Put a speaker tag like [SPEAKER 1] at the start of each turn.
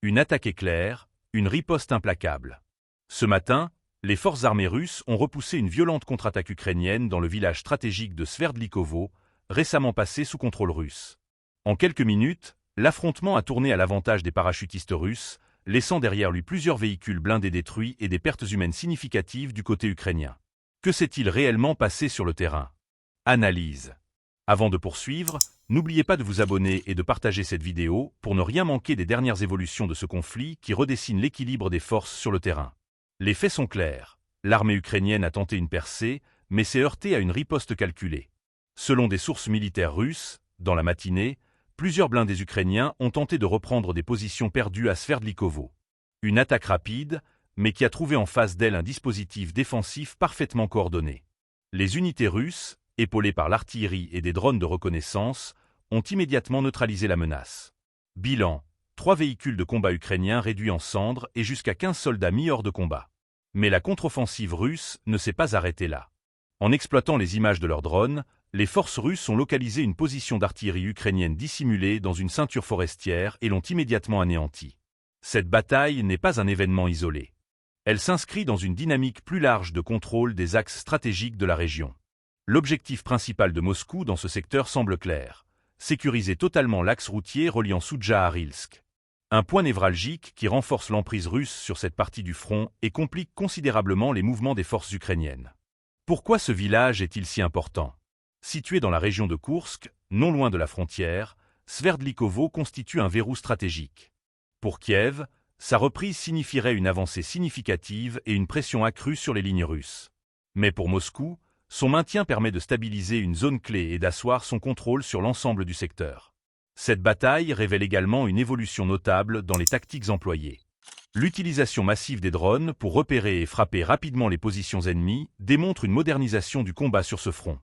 [SPEAKER 1] Une attaque éclair, une riposte implacable. Ce matin, les forces armées russes ont repoussé une violente contre-attaque ukrainienne dans le village stratégique de Sverdlikovo, récemment passé sous contrôle russe. En quelques minutes, l'affrontement a tourné à l'avantage des parachutistes russes, laissant derrière lui plusieurs véhicules blindés détruits et des pertes humaines significatives du côté ukrainien. Que s'est-il réellement passé sur le terrain? Analyse. Avant de poursuivre, n'oubliez pas de vous abonner et de partager cette vidéo pour ne rien manquer des dernières évolutions de ce conflit qui redessine l'équilibre des forces sur le terrain. Les faits sont clairs. L'armée ukrainienne a tenté une percée, mais s'est heurtée à une riposte calculée. Selon des sources militaires russes, dans la matinée, plusieurs blindés ukrainiens ont tenté de reprendre des positions perdues à Sverdlikovo. Une attaque rapide, mais qui a trouvé en face d'elle un dispositif défensif parfaitement coordonné. Les unités russes, épaulées par l'artillerie et des drones de reconnaissance, ont immédiatement neutralisé la menace. Bilan: 3 véhicules de combat ukrainiens réduits en cendres et jusqu'à 15 soldats mis hors de combat. Mais la contre-offensive russe ne s'est pas arrêtée là. En exploitant les images de leurs drones, les forces russes ont localisé une position d'artillerie ukrainienne dissimulée dans une ceinture forestière et l'ont immédiatement anéantie. Cette bataille n'est pas un événement isolé. Elle s'inscrit dans une dynamique plus large de contrôle des axes stratégiques de la région. L'objectif principal de Moscou dans ce secteur semble clair: sécuriser totalement l'axe routier reliant Soudja à Rilsk. Un point névralgique qui renforce l'emprise russe sur cette partie du front et complique considérablement les mouvements des forces ukrainiennes. Pourquoi ce village est-il si important? Situé dans la région de Koursk, non loin de la frontière, Sverdlikovo constitue un verrou stratégique. Pour Kiev, sa reprise signifierait une avancée significative et une pression accrue sur les lignes russes. Mais pour Moscou, son maintien permet de stabiliser une zone clé et d'asseoir son contrôle sur l'ensemble du secteur. Cette bataille révèle également une évolution notable dans les tactiques employées. L'utilisation massive des drones pour repérer et frapper rapidement les positions ennemies démontre une modernisation du combat sur ce front.